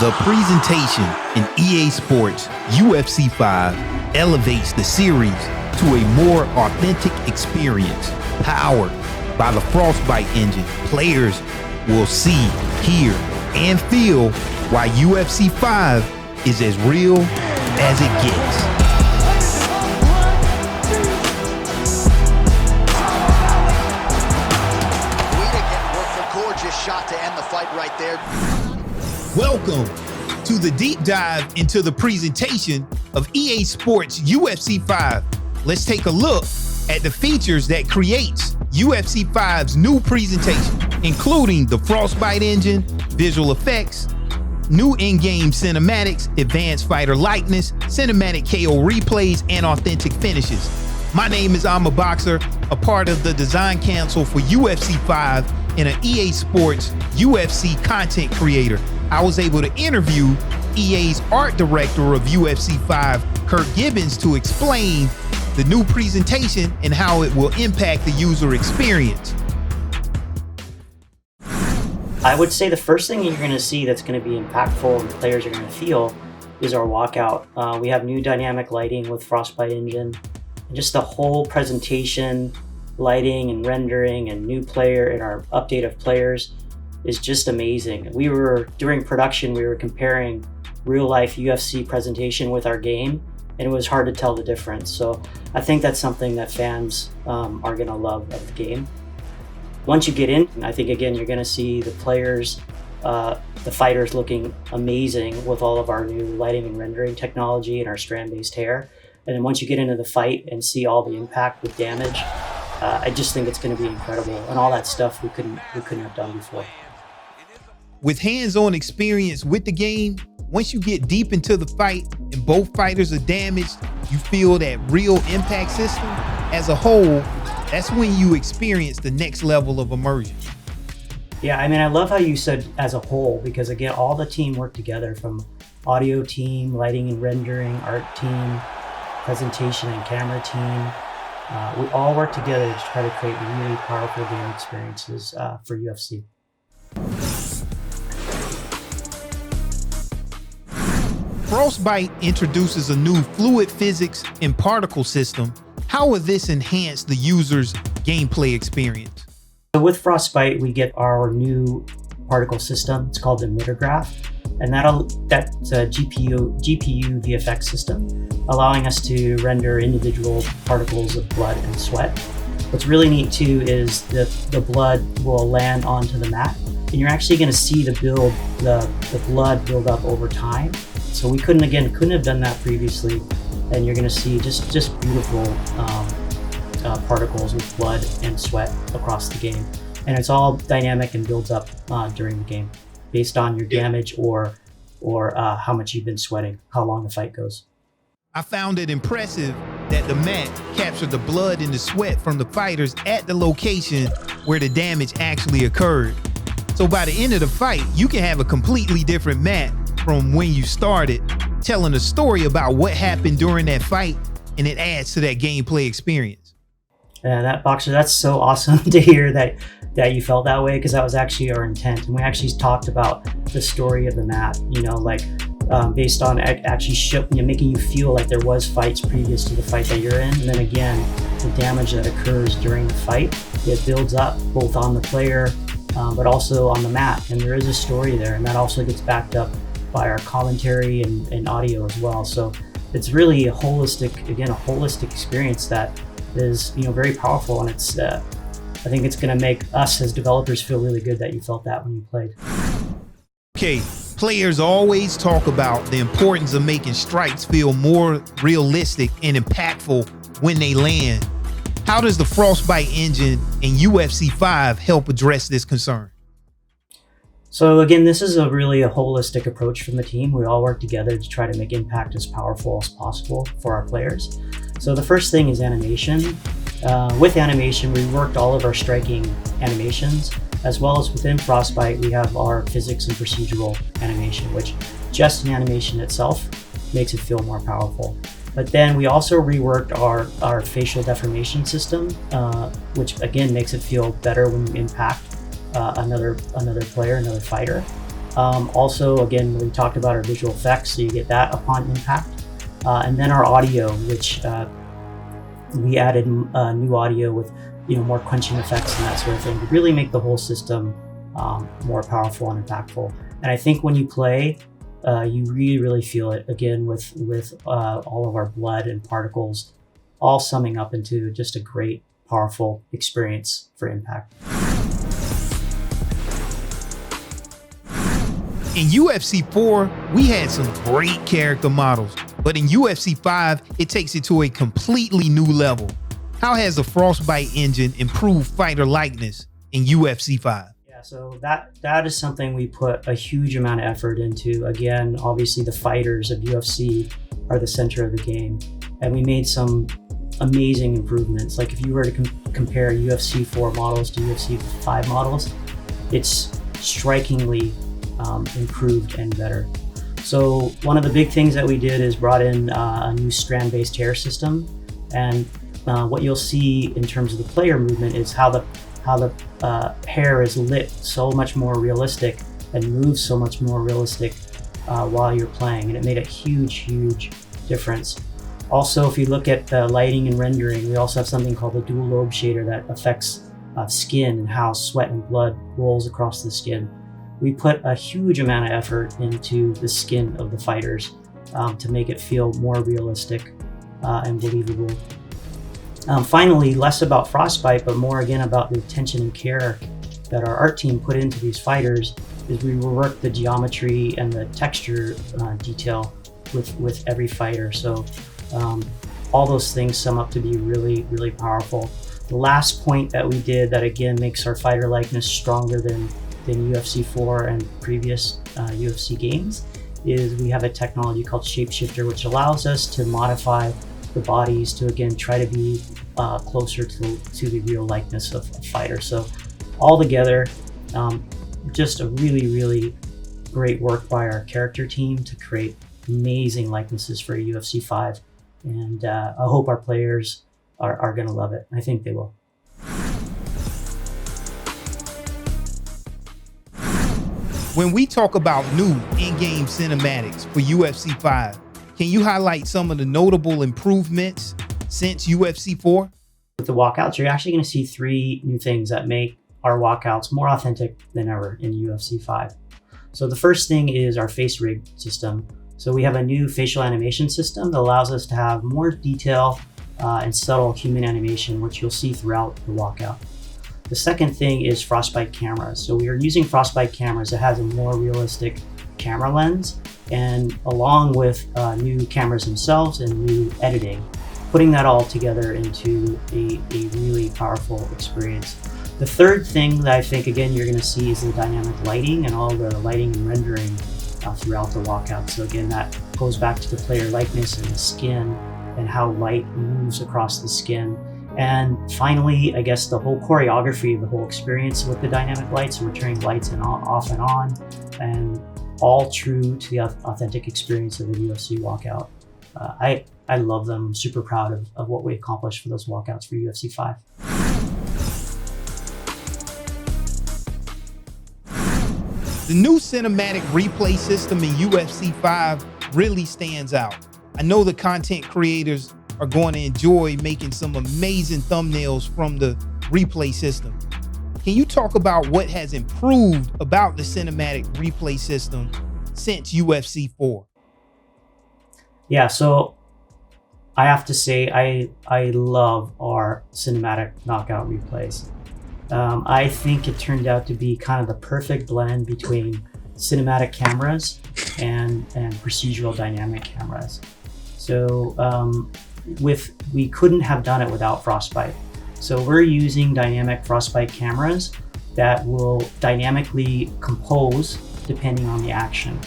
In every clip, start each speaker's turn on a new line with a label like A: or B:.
A: The presentation in EA Sports UFC 5 elevates the series to a more authentic experience. Powered by the Frostbite engine, players will see, hear, and feel why UFC 5 is as real as it gets.
B: Shot to end the fight right there.
A: Welcome to the deep dive into the presentation of EA Sports UFC 5. Let's take a look at the features that creates UFC 5's new presentation, including the Frostbite engine, visual effects, new in-game cinematics, advanced fighter likeness, cinematic KO replays, and authentic finishes. My name is I'm a Boxer, a part of the design council for UFC 5 and an EA Sports UFC content creator. I was able to interview EA's art director of UFC 5, Kurt Gibbons, to explain the new presentation and how it will impact the user experience.
C: I would say the first thing you're going to see that's going to be impactful and the players are going to feel is our walkout. We have new dynamic lighting with Frostbite engine, and just the whole presentation, lighting and rendering and new player and our update of players is just amazing. During production, we were comparing real life UFC presentation with our game, and it was hard to tell the difference. So I think that's something that fans are gonna love of the game. Once you get in, I think again, you're gonna see the players, the fighters looking amazing with all of our new lighting and rendering technology and our strand-based hair. And then once you get into the fight and see all the impact with damage, I just think it's going to be incredible, and all that stuff we couldn't have done before.
A: With hands-on experience with the game, once you get deep into the fight and both fighters are damaged, you feel that real impact system. As a whole, that's when you experience the next level of immersion.
C: Yeah, I mean, I love how you said as a whole, because again, all the team worked together, from audio team, lighting and rendering, art team, presentation and camera team. We all work together to try to create really powerful game experiences for UFC.
A: Frostbite introduces a new fluid physics and particle system. How will this enhance the user's gameplay experience?
C: So with Frostbite, we get our new particle system. It's called the emitter graph, and that's a GPU VFX system, allowing us to render individual particles of blood and sweat. What's really neat too is that the blood will land onto the mat, and you're actually going to see the blood build up over time. So we couldn't have done that previously, and you're going to see just beautiful particles with blood and sweat across the game, and it's all dynamic and builds up during the game based on your damage or how much you've been sweating, how long the fight goes.
A: I found it impressive that the mat captured the blood and the sweat from the fighters at the location where the damage actually occurred. So by the end of the fight, you can have a completely different mat from when you started, telling a story about what happened during that fight, and it adds to that gameplay experience.
C: Yeah, that's so awesome to hear that you felt that way, because that was actually our intent. And we actually talked about the story of the mat, based on actually making you feel like there was fights previous to the fight that you're in. And then again, the damage that occurs during the fight, it builds up both on the player, but also on the mat. And there is a story there, and that also gets backed up by our commentary and audio as well. So it's really a holistic experience that is, very powerful. And it's, I think it's going to make us as developers feel really good that you felt that when you played.
A: Okay, players always talk about the importance of making strikes feel more realistic and impactful when they land. How does the Frostbite engine in UFC 5 help address this concern?
C: So again, this is a holistic approach from the team. We all work together to try to make impact as powerful as possible for our players. So the first thing is animation. With animation, we worked all of our striking animations, as well as within Frostbite, we have our physics and procedural animation, which just in animation itself makes it feel more powerful. But then we also reworked our facial deformation system, which again makes it feel better when you impact another player, another fighter. Also, again, we talked about our visual effects, so you get that upon impact. And then our audio, which we added new audio with more quenching effects and that sort of thing to really make the whole system more powerful and impactful. And I think when you play, you really feel it, again, with all of our blood and particles all summing up into just a great, powerful experience for impact.
A: In UFC 4, we had some great character models, but in UFC 5, it takes it to a completely new level. How has the Frostbite engine improved fighter likeness in UFC 5?
C: Yeah, so that is something we put a huge amount of effort into. Again, obviously the fighters of UFC are the center of the game, and we made some amazing improvements. Like if you were to compare UFC 4 models to UFC 5 models, it's strikingly improved and better. So one of the big things that we did is brought in a new strand-based hair system, and what you'll see in terms of the player movement is how the hair is lit so much more realistic and moves so much more realistic while you're playing, and it made a huge difference. Also, if you look at the lighting and rendering, we also have something called the dual lobe shader that affects skin and how sweat and blood rolls across the skin. We put a huge amount of effort into the skin of the fighters to make it feel more realistic and believable. Finally, less about Frostbite, but more again about the attention and care that our art team put into these fighters, is we worked the geometry and the texture detail with every fighter. So all those things sum up to be really powerful. The last point that we did that again makes our fighter likeness stronger than UFC 4 and previous UFC games is we have a technology called Shapeshifter, which allows us to modify the bodies to again try to be closer to the real likeness of a fighter. So all together, just a really great work by our character team to create amazing likenesses for UFC 5, and I hope our players are going to love it. I think they will.
A: When we talk about new in-game cinematics for UFC 5, can you highlight some of the notable improvements since UFC 4?
C: With the walkouts, you're actually going to see 3 new things that make our walkouts more authentic than ever in UFC 5. So the first thing is our face rig system. So we have a new facial animation system that allows us to have more detail and subtle human animation, which you'll see throughout the walkout. The second thing is Frostbite cameras. So we are using Frostbite cameras that has a more realistic camera lens, and along with new cameras themselves and new editing, putting that all together into a really powerful experience. The third thing that I think, again, you're going to see is the dynamic lighting and all the lighting and rendering throughout the walkout. So again, that goes back to the player likeness and the skin and how light moves across the skin. And finally, I guess the whole choreography of the whole experience with the dynamic lights, so we're turning lights off and on, and all true to the authentic experience of the UFC walkout. I love them. I'm super proud of what we accomplished for those walkouts for UFC 5.
A: The new cinematic replay system in UFC 5 really stands out. I know the content creators are going to enjoy making some amazing thumbnails from the replay system. Can you talk about what has improved about the cinematic replay system since UFC 4?
C: Yeah, so I have to say I love our cinematic knockout replays. I think it turned out to be kind of the perfect blend between cinematic cameras and procedural dynamic cameras. So we couldn't have done it without Frostbite. So we're using dynamic Frostbite cameras that will dynamically compose depending on the action.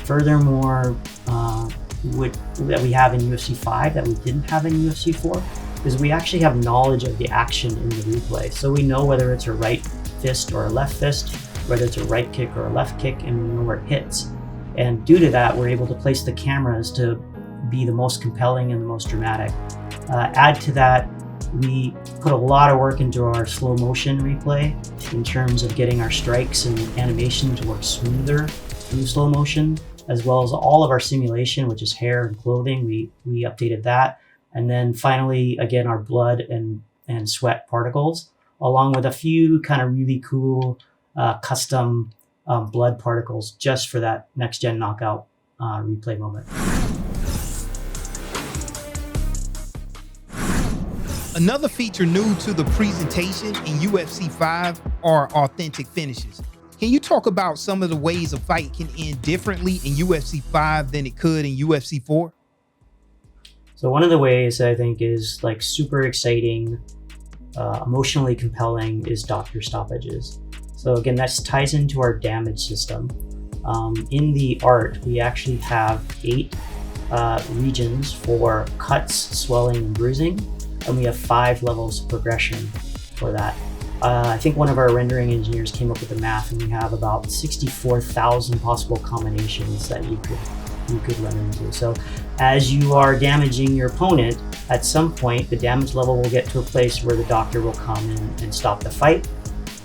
C: Furthermore, that we have in UFC 5 that we didn't have in UFC 4 is we actually have knowledge of the action in the replay. So we know whether it's a right fist or a left fist, whether it's a right kick or a left kick, and we know where it hits. And due to that, we're able to place the cameras to be the most compelling and the most dramatic. Add to that We put a lot of work into our slow motion replay in terms of getting our strikes and animation to work smoother through slow motion, as well as all of our simulation, which is hair and clothing. We updated that. And then finally, again, our blood and sweat particles, along with a few kind of really cool custom blood particles just for that next gen knockout replay moment.
A: Another feature new to the presentation in UFC 5 are authentic finishes. Can you talk about some of the ways a fight can end differently in UFC 5 than it could in UFC 4?
C: So one of the ways I think is like super exciting, emotionally compelling is doctor stoppages. So again, that ties into our damage system. In the art, we actually have 8 regions for cuts, swelling, and bruising, and we have 5 levels of progression for that. I think one of our rendering engineers came up with the math, and we have about 64,000 possible combinations that you could run into. So as you are damaging your opponent, at some point the damage level will get to a place where the doctor will come in and stop the fight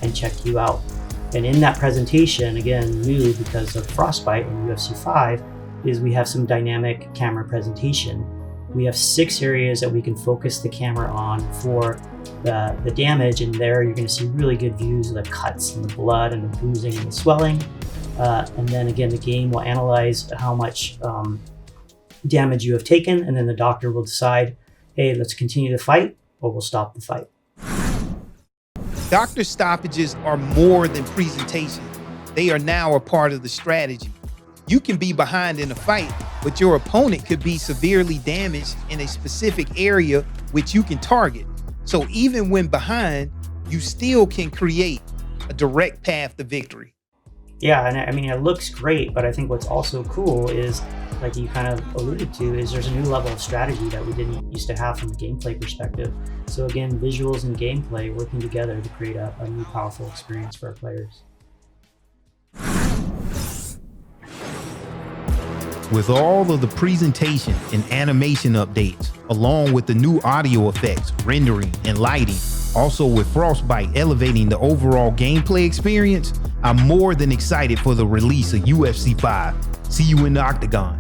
C: and check you out. And in that presentation, again, new because of Frostbite in UFC 5, is we have some dynamic camera presentation. We have 6 areas that we can focus the camera on for the damage, and there you're going to see really good views of the cuts and the blood and the bruising and the swelling. And then again, the game will analyze how much damage you have taken, and then the doctor will decide, hey, let's continue the fight or we'll stop the fight.
A: Doctor stoppages are more than presentation. They are now a part of the strategy. You can be behind in a fight, but your opponent could be severely damaged in a specific area which you can target. So even when behind, you still can create a direct path to victory.
C: Yeah, and I mean, it looks great, but I think what's also cool is, like you kind of alluded to, is there's a new level of strategy that we didn't used to have from a gameplay perspective. So again, visuals and gameplay working together to create a new powerful experience for our players.
A: With all of the presentation and animation updates, along with the new audio effects, rendering, and lighting, also with Frostbite elevating the overall gameplay experience, I'm more than excited for the release of UFC 5. See you in the Octagon.